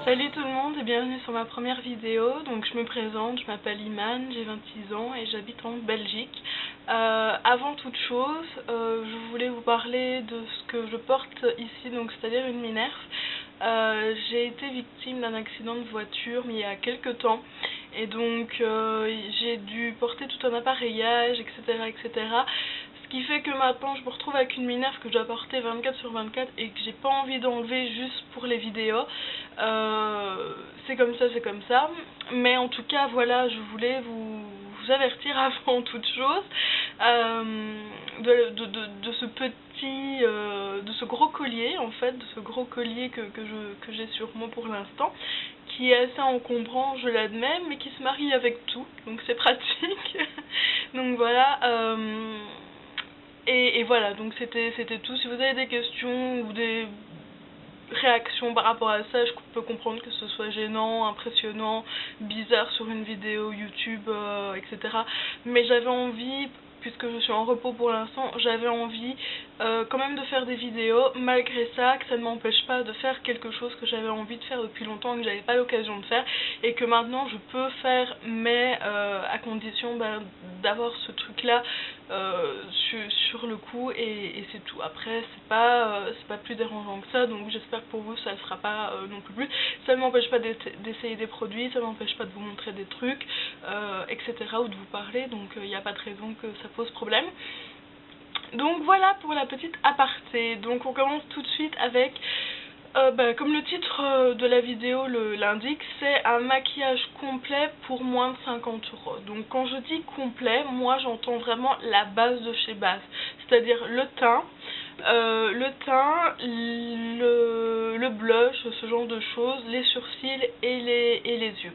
Salut tout le monde et bienvenue sur ma première vidéo. Donc je me présente, je m'appelle Iman, j'ai 26 ans et j'habite en Belgique. Avant toute chose, je voulais vous parler de ce que je porte ici, donc c'est-à-dire une Minerve. J'ai été victime d'un accident de voiture mais il y a quelques temps et donc j'ai dû porter tout un appareillage, etc., etc. Ce qui fait que maintenant je me retrouve avec une Minerve que je dois porter 24/24 et que j'ai pas envie d'enlever juste pour les vidéos. C'est comme ça. Mais en tout cas, voilà, je voulais vous avertir avant toute chose de ce petit, de ce gros collier en fait, de ce gros collier que j'ai sur moi pour l'instant, qui est assez encombrant, je l'admets, mais qui se marie avec tout, donc c'est pratique. Donc voilà. Et voilà, donc c'était tout. Si vous avez des questions ou des réactions par rapport à ça, je peux comprendre que ce soit gênant, impressionnant, bizarre sur une vidéo YouTube, etc. Mais j'avais envie, puisque je suis en repos pour l'instant, j'avais envie quand même de faire des vidéos, malgré ça, que ça ne m'empêche pas de faire quelque chose que j'avais envie de faire depuis longtemps, que j'avais pas l'occasion de faire, et que maintenant je peux faire, mais à condition d'avoir ce truc là sur le coup, et c'est tout. Après c'est pas plus dérangeant que ça, donc j'espère que pour vous ça ne sera pas non plus. Ça ne m'empêche pas d'essayer des produits, ça ne m'empêche pas de vous montrer des trucs, etc., ou de vous parler, donc il n'y a pas de raison que ça pose problème. Donc voilà pour la petite aparté. Donc on commence tout de suite avec comme le titre de la vidéo l'indique, c'est un maquillage complet pour moins de 50 €. Donc quand je dis complet, moi j'entends vraiment la base de chez base, c'est-à-dire le teint, le blush, ce genre de choses, les sourcils et les yeux.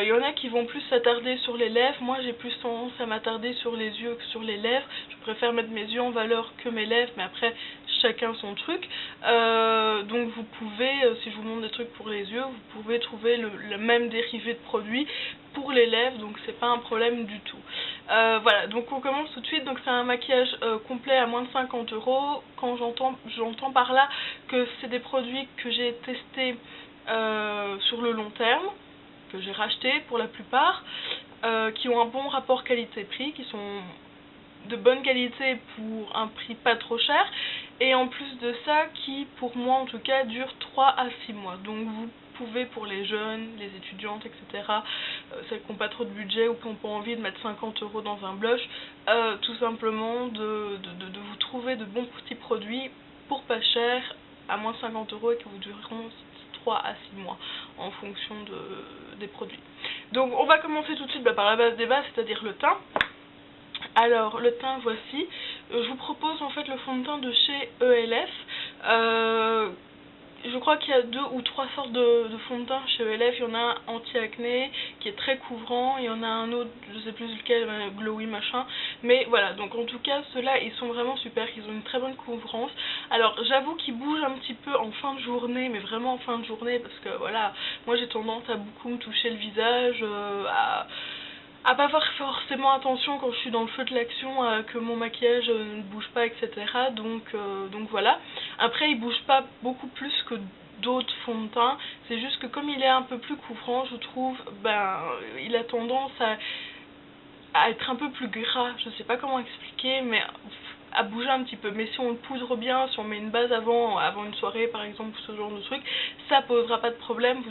Il y en a qui vont plus s'attarder sur les lèvres, moi j'ai plus tendance à m'attarder sur les yeux que sur les lèvres. Je préfère mettre mes yeux en valeur que mes lèvres, mais après chacun son truc. Donc vous pouvez, si je vous montre des trucs pour les yeux, vous pouvez trouver le même dérivé de produit pour les lèvres, donc c'est pas un problème du tout. Voilà, donc on commence tout de suite. Donc c'est un maquillage complet à moins de 50 €. Quand j'entends par là que c'est des produits que j'ai testés sur le long terme, que j'ai racheté pour la plupart, qui ont un bon rapport qualité-prix, qui sont de bonne qualité pour un prix pas trop cher, et en plus de ça qui pour moi en tout cas dure 3 à 6 mois. Donc vous pouvez, pour les jeunes, les étudiantes, etc., celles qui n'ont pas trop de budget ou qui n'ont pas envie de mettre 50 € dans un blush, tout simplement de vous trouver de bons petits produits pour pas cher, à moins de 50 € et qui vous dureront 3 à 6 mois en fonction des produits. Donc on va commencer tout de suite par la base des bases, c'est-à-dire le teint. Alors le teint, voici. Je vous propose en fait le fond de teint de chez ELF. Je crois qu'il y a 2 ou 3 sortes de fond de teint chez ELF. Il y en a un anti-acné qui est très couvrant, il y en a un autre, je sais plus lequel, glowy machin. Mais voilà, donc en tout cas ceux-là ils sont vraiment super, ils ont une très bonne couvrance. Alors j'avoue qu'ils bougent un petit peu en fin de journée, mais vraiment en fin de journée, parce que voilà, moi j'ai tendance à beaucoup me toucher le visage, à pas faire forcément attention quand je suis dans le feu de l'action, que mon maquillage ne bouge pas, etc. Donc voilà. Après il bouge pas beaucoup plus que d'autres fonds de teint, c'est juste que comme il est un peu plus couvrant, je trouve, il a tendance à être un peu plus gras, je sais pas comment expliquer, mais à bouger un petit peu. Mais si on le poudre bien, si on met une base avant une soirée par exemple, ce genre de truc, ça posera pas de problème.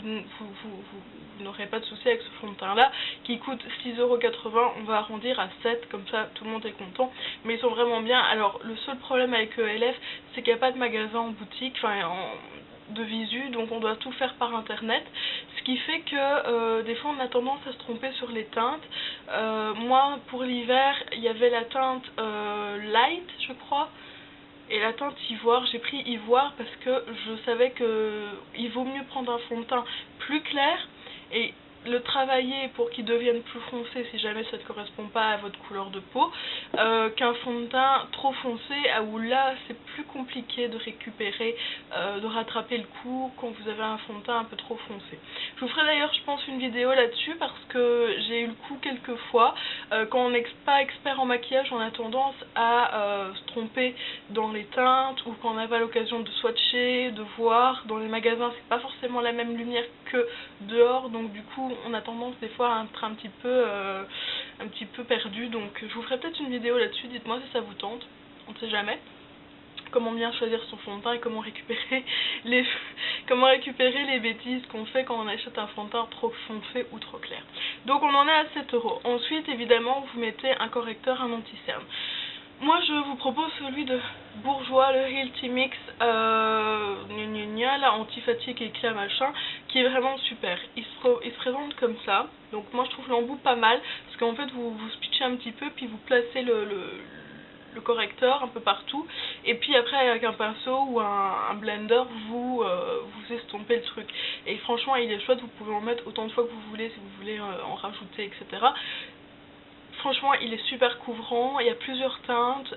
Vous n'aurez pas de souci avec ce fond de teint là qui coûte 6,80 €. On va arrondir à 7, comme ça tout le monde est content, mais ils sont vraiment bien. Alors le seul problème avec ELF, c'est qu'il n'y a pas de magasin en boutique, de visu, donc on doit tout faire par internet, ce qui fait que des fois on a tendance à se tromper sur les teintes. Moi pour l'hiver il y avait la teinte light je crois, et la teinte ivoire. J'ai pris ivoire parce que je savais que il vaut mieux prendre un fond de teint plus clair, et le travailler pour qu'il devienne plus foncé si jamais ça ne correspond pas à votre couleur de peau, qu'un fond de teint trop foncé, où là c'est plus compliqué de récupérer, de rattraper le coup quand vous avez un fond de teint un peu trop foncé. Je vous ferai d'ailleurs je pense une vidéo là-dessus parce que j'ai eu le coup quelques fois. Quand on n'est pas expert en maquillage, on a tendance à se tromper dans les teintes, ou quand on n'a pas l'occasion de swatcher, de voir. Dans les magasins c'est pas forcément la même lumière que dehors, donc du coup on a tendance des fois à être un petit peu perdu. Donc je vous ferai peut-être une vidéo là-dessus, dites-moi si ça vous tente, on ne sait jamais. Comment bien choisir son fond de teint et comment récupérer les bêtises qu'on fait quand on achète un fond de teint trop foncé ou trop clair. Donc on en est à 7 €. Ensuite évidemment vous mettez un correcteur, un anti-cerne. Moi je vous propose celui de Bourjois, le Realty Mix là, anti-fatigue et éclat machin, qui est vraiment super. Il se présente comme ça, donc moi je trouve l'embout pas mal, parce qu'en fait vous spitchez un petit peu, puis vous placez le correcteur un peu partout, et puis après avec un pinceau ou un blender vous estompez le truc. Et franchement il est chouette, vous pouvez en mettre autant de fois que vous voulez si vous voulez en rajouter, etc. Franchement il est super couvrant, il y a plusieurs teintes,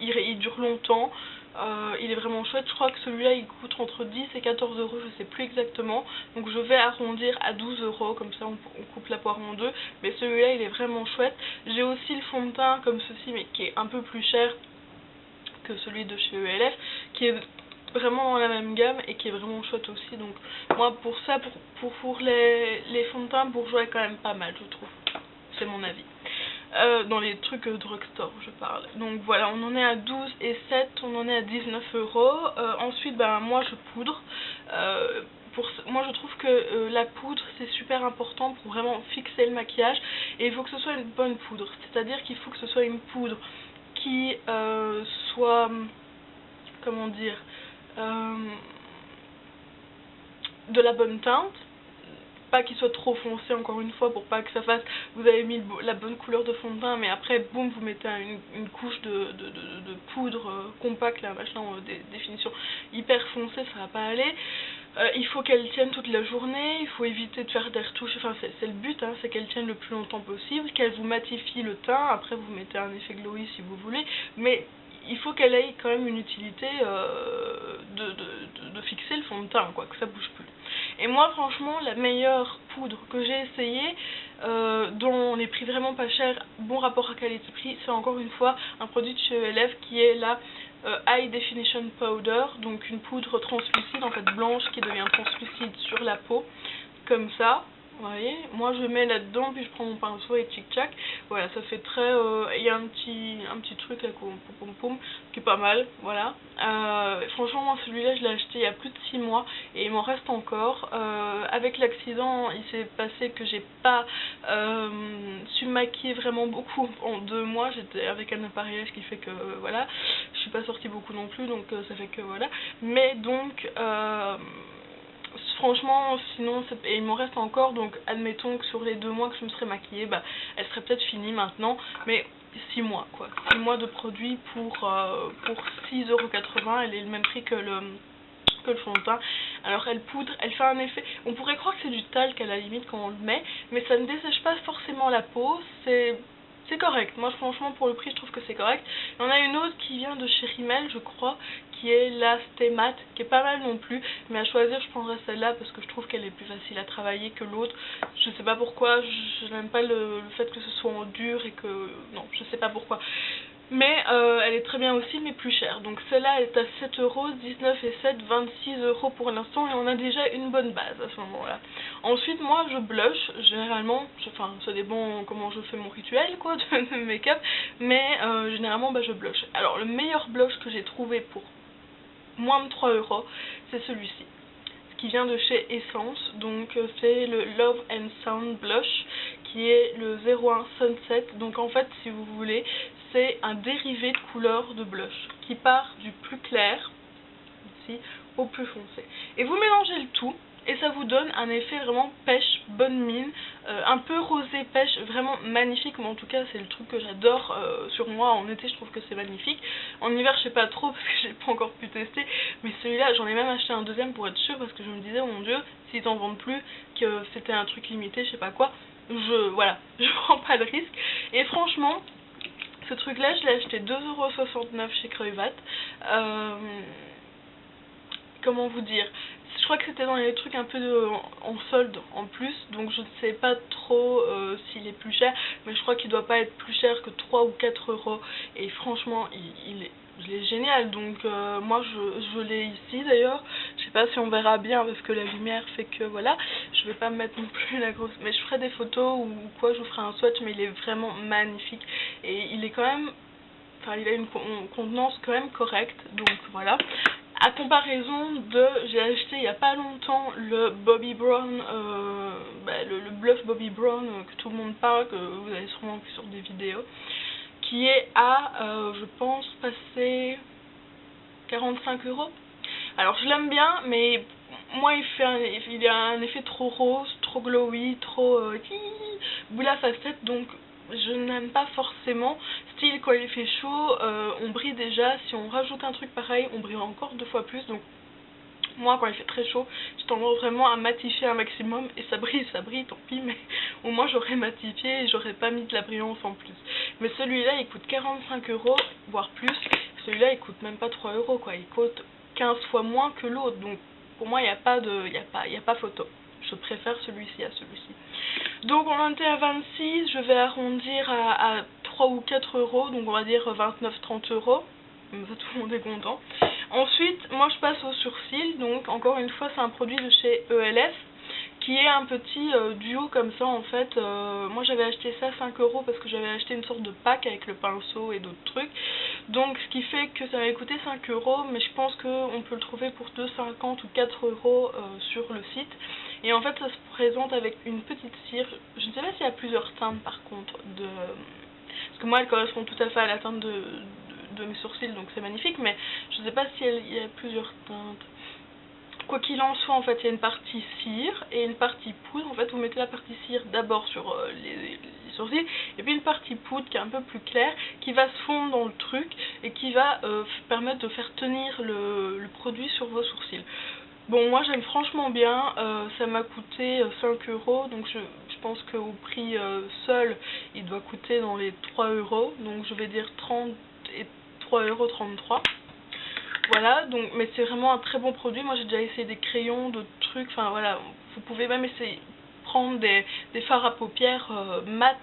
il dure longtemps, il est vraiment chouette. Je crois que celui-là il coûte entre 10 et 14 €, je sais plus exactement, donc je vais arrondir à 12 €, comme ça on coupe la poire en deux, mais celui-là il est vraiment chouette. J'ai aussi le fond de teint comme ceci, mais qui est un peu plus cher que celui de chez ELF, qui est vraiment dans la même gamme et qui est vraiment chouette aussi. Donc moi pour ça, pour les fonds de teint, Bourjois est quand même pas mal, je trouve, c'est mon avis. Dans les trucs drugstore je parle. Donc voilà, on en est à 12 et 7, on en est à 19 €. Ensuite moi je poudre. Moi je trouve que la poudre c'est super important pour vraiment fixer le maquillage, et il faut que ce soit une bonne poudre, c'est à dire qu'il faut que ce soit une poudre qui soit, comment dire, de la bonne teinte, pas qu'il soit trop foncé encore une fois, pour pas que ça fasse, vous avez mis la bonne couleur de fond de teint mais après boum vous mettez une couche de poudre compacte là, machin, définition hyper foncée, ça va pas aller. Il faut qu'elle tienne toute la journée, il faut éviter de faire des retouches, enfin c'est le but, hein, c'est qu'elle tienne le plus longtemps possible, qu'elle vous matifie le teint. Après vous mettez un effet glowy si vous voulez, mais il faut qu'elle ait quand même une utilité de fixer le fond de teint, quoi, que ça bouge plus. Et moi franchement la meilleure poudre que j'ai essayée, dont les prix vraiment pas chers, bon rapport à qualité-prix, c'est encore une fois un produit de chez ELF qui est la High Definition Powder, donc une poudre translucide, en fait blanche, qui devient translucide sur la peau, comme ça. Vous voyez, moi je mets là-dedans, puis je prends mon pinceau et tchic-tchac. Voilà, ça fait très... il y a un petit truc là, qui est pas mal, voilà. Franchement, moi celui-là, je l'ai acheté il y a plus de 6 mois, et il m'en reste encore. Avec l'accident, il s'est passé que j'ai pas su maquiller vraiment beaucoup en 2 mois. J'étais avec un appareillage qui fait que, voilà, je suis pas sortie beaucoup non plus, donc ça fait que, voilà. Mais donc... franchement, sinon, et il m'en reste encore, donc admettons que sur les 2 mois que je me serais maquillée, elle serait peut-être finie maintenant, mais 6 mois quoi. 6 mois de produit pour 6,80 €, elle est le même prix que le fond de teint. Alors elle poudre, elle fait un effet, on pourrait croire que c'est du talc à la limite quand on le met, mais ça ne dessèche pas forcément la peau, c'est correct. Moi franchement pour le prix je trouve que c'est correct. Il y en a une autre qui vient de chez Rimmel je crois, qui est la Stay Matte, qui est pas mal non plus, mais à choisir je prendrais celle-là parce que je trouve qu'elle est plus facile à travailler que l'autre. Je sais pas pourquoi, je n'aime pas le fait que ce soit en dur et que... non, je sais pas pourquoi. Mais elle est très bien aussi, mais plus chère. Donc celle-là est à 7 €, 19 et 7, 26 € pour l'instant, et on a déjà une bonne base à ce moment-là. Ensuite, moi je blush, généralement, enfin ça dépend comment je fais mon rituel quoi, de make-up, mais généralement je blush. Alors le meilleur blush que j'ai trouvé pour moins de 3 €, c'est celui-ci, qui vient de chez Essence, donc c'est le Love and Sound Blush, qui est le 01 Sunset. Donc en fait si vous voulez, c'est un dérivé de couleur de blush, qui part du plus clair, ici, au plus foncé. Et vous mélangez le tout, et ça vous donne un effet vraiment pêche, bonne mine, un peu rosé pêche, vraiment magnifique. Mais en tout cas c'est le truc que j'adore sur moi. En été je trouve que c'est magnifique, en hiver je sais pas trop parce que j'ai pas encore pu tester, mais celui-là j'en ai même acheté un deuxième pour être sûre, parce que je me disais oh mon dieu, s'ils t'en vendent plus, que c'était un truc limité, je sais pas quoi, voilà, je prends pas de risque. Et franchement ce truc là je l'ai acheté 2,69 € chez Creuvat. Comment vous dire, je crois que c'était dans les trucs un peu en solde en plus, donc je ne sais pas trop s'il est plus cher, mais je crois qu'il doit pas être plus cher que 3 ou 4 €, et franchement il est génial. Donc moi je l'ai ici d'ailleurs, je sais pas si on verra bien parce que la lumière fait que voilà, je vais pas me mettre non plus la grosse, mais je ferai des photos ou quoi, je vous ferai un swatch, mais il est vraiment magnifique, et il est quand même, enfin il a une contenance quand même correcte, donc voilà. À comparaison de, j'ai acheté il y a pas longtemps le Bobbi Brown, le blush Bobbi Brown que tout le monde parle, que vous avez sûrement vu sur des vidéos, qui est à, je pense, passer 45 €. Alors je l'aime bien, mais moi il a un effet trop rose, trop glowy, trop boule à facettes, donc je n'aime pas forcément. Style quand il fait chaud, on brille déjà, si on rajoute un truc pareil, on brille encore 2 fois plus. Donc moi quand il fait très chaud, j'ai tendance vraiment à matifier un maximum, et ça brille, tant pis, mais au moins j'aurais matifié et j'aurais pas mis de la brillance en plus. Mais celui-là il coûte 45 €, voire plus. Celui-là il coûte même pas 3 € quoi, il coûte 15 fois moins que l'autre, donc pour moi il n'y a pas photo. Je préfère celui-ci à celui-ci. Donc on en était à 26, je vais arrondir à 3 ou 4 €, donc on va dire 29-30 €. Comme ça tout le monde est content. Ensuite, moi je passe au sourcil, donc encore une fois c'est un produit de chez ELF, qui est un petit duo comme ça en fait. Moi j'avais acheté ça 5 € parce que j'avais acheté une sorte de pack avec le pinceau et d'autres trucs. Donc ce qui fait que ça m'avait coûté 5 €, mais je pense qu'on peut le trouver pour 2,50 ou 4 € sur le site. Et en fait ça se présente avec une petite cire, je ne sais pas s'il y a plusieurs teintes par contre, parce que moi elle correspond tout à fait à la teinte de mes sourcils, donc c'est magnifique, mais je ne sais pas s'il y a plusieurs teintes. Quoi qu'il en soit, en fait, il y a une partie cire et une partie poudre. En fait, vous mettez la partie cire d'abord sur les sourcils, et puis une partie poudre qui est un peu plus claire, qui va se fondre dans le truc et qui va permettre de faire tenir le produit sur vos sourcils. Bon, moi j'aime franchement bien, ça m'a coûté 5 €, donc je pense qu'au prix seul, il doit coûter dans les 3 €, donc je vais dire 30 et 3,33 €. Voilà, donc, mais c'est vraiment un très bon produit. Moi j'ai déjà essayé des crayons, d'autres trucs, enfin voilà, vous pouvez même essayer prendre des fards à paupières mat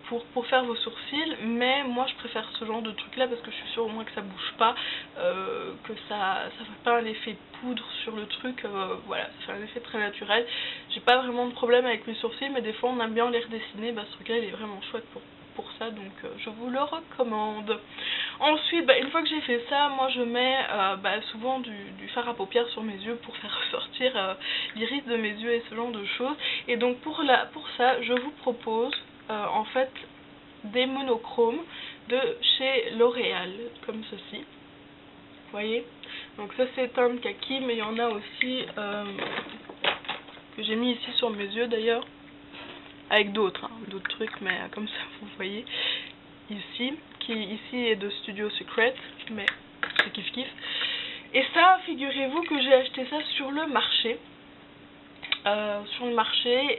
pour faire vos sourcils, mais moi je préfère ce genre de truc là parce que je suis sûre au moins que ça bouge pas, que ça fait pas un effet poudre sur le truc, voilà, ça fait un effet très naturel. J'ai pas vraiment de problème avec mes sourcils, mais des fois on aime bien les redessiner, ce truc là il est vraiment chouette pour ça, donc je vous le recommande. Ensuite, une fois que j'ai fait ça, moi je mets souvent du fard à paupières sur mes yeux pour faire ressortir l'iris de mes yeux et ce genre de choses. Et donc pour ça, je vous propose en fait des monochromes de chez L'Oréal, comme ceci. Vous voyez? Donc ça c'est un kaki, mais il y en a aussi que j'ai mis ici sur mes yeux d'ailleurs, avec d'autres trucs, mais comme ça vous voyez ici, qui ici est de Studio Secret, mais c'est kiff kiff. Et ça, figurez-vous que j'ai acheté ça sur le marché,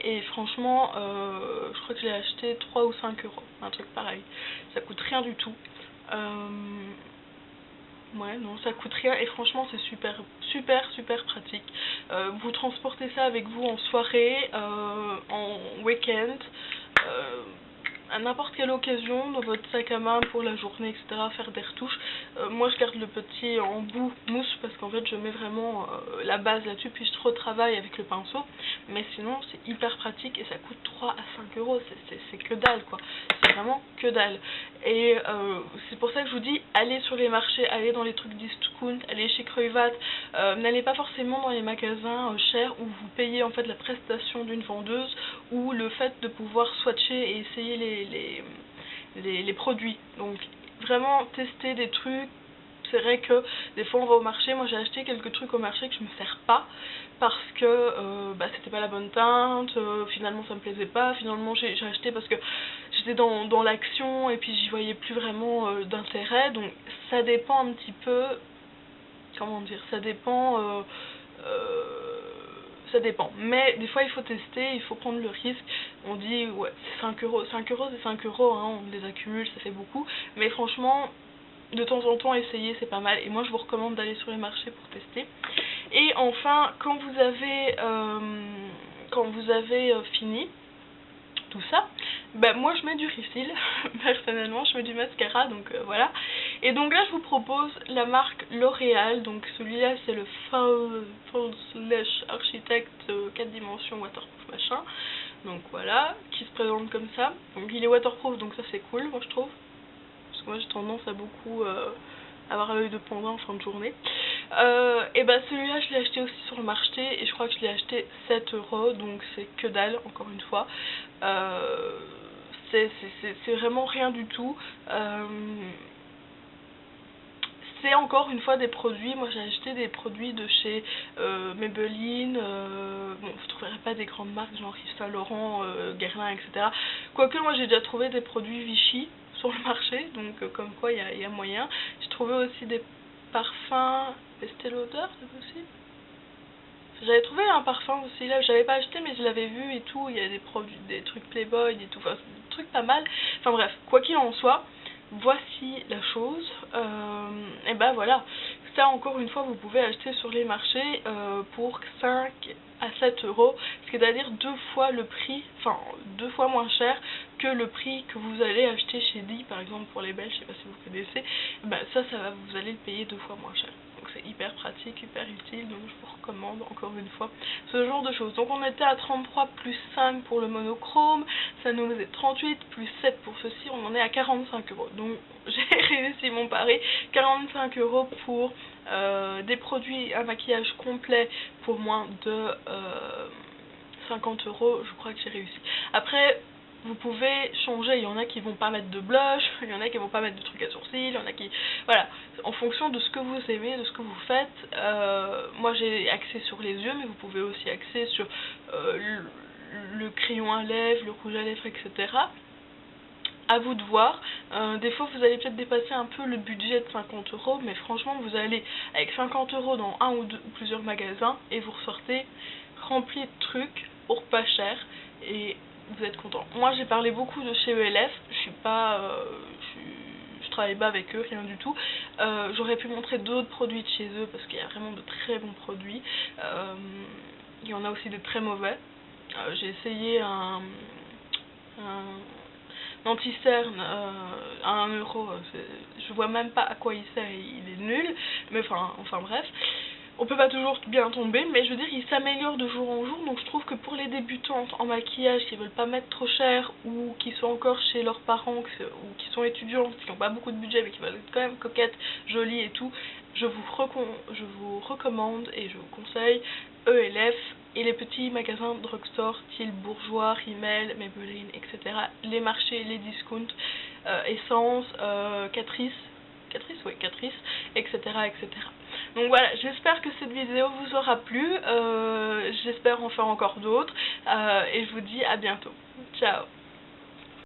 et franchement je crois que j'ai acheté 3 ou 5 €, un truc pareil, ça coûte rien du tout. Ouais, non, ça coûte rien, et franchement c'est super pratique. Vous transportez ça avec vous en soirée, en week-end, à n'importe quelle occasion, dans votre sac à main pour la journée, etc., faire des retouches. Moi je garde le petit en bout mousse parce qu'en fait je mets vraiment la base là-dessus, puis je retravaille avec le pinceau, mais sinon c'est hyper pratique et ça coûte 3 à 5 €, c'est que dalle quoi, c'est vraiment que dalle. Et c'est pour ça que je vous dis, allez sur les marchés, allez dans les trucs discount, allez chez Creuvat, n'allez pas forcément dans les magasins chers où vous payez en fait la prestation d'une vendeuse, ou le fait de pouvoir swatcher et essayer les produits. Donc vraiment tester des trucs, c'est vrai que des fois on va au marché, moi j'ai acheté quelques trucs au marché que je me sers pas parce que c'était pas la bonne teinte, finalement ça me plaisait pas, finalement j'ai acheté parce que j'étais dans l'action et puis j'y voyais plus vraiment d'intérêt, donc ça dépend un petit peu, comment dire, ça dépend, mais des fois il faut tester, il faut prendre le risque. On dit ouais c'est 5 euros, 5 euros c'est 5 euros, hein, on les accumule, ça fait beaucoup, mais franchement de temps en temps essayer c'est pas mal, et moi je vous recommande d'aller sur les marchés pour tester. Et enfin quand vous avez fini tout ça, moi je mets du refill, personnellement je mets du mascara, donc voilà. Et donc là je vous propose la marque L'Oréal, donc celui-là c'est le False Lash Architect 4 dimensions waterproof machin, donc voilà, qui se présente comme ça. Donc il est waterproof, donc ça c'est cool moi je trouve, parce que moi j'ai tendance à beaucoup avoir l'œil de panda en fin de journée. Et celui-là je l'ai acheté aussi sur le marché et je crois que je l'ai acheté 7 euros, donc c'est que dalle encore une fois. C'est vraiment rien du tout. C'est encore une fois des produits, moi j'ai acheté des produits de chez Maybelline, bon vous trouverez pas des grandes marques genre Yves Saint Laurent, Guerlain, etc. Quoique moi j'ai déjà trouvé des produits Vichy sur le marché, donc comme quoi il y a moyen. J'ai trouvé aussi des parfums Estée Lauder, c'est possible. J'avais trouvé un parfum aussi là, j'avais pas acheté mais je l'avais vu et tout, il y a des produits, des trucs Playboy et tout, enfin des trucs pas mal. Enfin bref, quoi qu'il en soit, voici la chose. Et voilà, ça encore une fois vous pouvez acheter sur les marchés pour 5 à 7 euros, c'est-à-dire 2 fois le prix, enfin 2 fois moins cher que le prix que vous allez acheter chez Di par exemple pour les Belges, je sais pas si vous connaissez. Vous allez le payer 2 fois moins cher. Donc c'est hyper pratique, hyper utile, donc je vous recommande encore une fois ce genre de choses. Donc on était à 33 plus 5 pour le monochrome, ça nous faisait 38 plus 7 pour ceci, on en est à 45 euros. Donc j'ai réussi mon pari, 45 euros pour des produits, un maquillage complet pour moins de 50 euros, je crois que j'ai réussi. Après vous pouvez changer, il y en a qui vont pas mettre de blush, il y en a qui vont pas mettre de trucs à sourcils, il y en a qui... Voilà, en fonction de ce que vous aimez, de ce que vous faites. Moi j'ai axé sur les yeux, mais vous pouvez aussi axer sur le crayon à lèvres, le rouge à lèvres, etc. À vous de voir. Des fois vous allez peut-être dépasser un peu le budget de 50 euros, mais franchement vous allez avec 50 euros dans un ou plusieurs magasins et vous ressortez rempli de trucs pour pas cher et vous êtes content. Moi j'ai parlé beaucoup de chez ELF, je travaille pas avec eux, rien du tout. J'aurais pu montrer d'autres produits de chez eux parce qu'il y a vraiment de très bons produits. Il y en a aussi de très mauvais. J'ai essayé un anti-cerne à 1 euro, je vois même pas à quoi il sert, il est nul, mais enfin bref. On peut pas toujours bien tomber, mais je veux dire il s'améliore de jour en jour, donc je trouve que pour les débutantes en maquillage qui veulent pas mettre trop cher ou qui sont encore chez leurs parents ou qui sont étudiantes, qui n'ont pas beaucoup de budget mais qui veulent être quand même coquettes, jolies et tout, je vous recommande et je vous conseille ELF et les petits magasins drugstore style Bourjois, Rimmel, Maybelline, etc. Les marchés, les discounts, Essence, Catrice, etc. etc. Donc voilà, j'espère que cette vidéo vous aura plu, j'espère en faire encore d'autres, et je vous dis à bientôt. Ciao.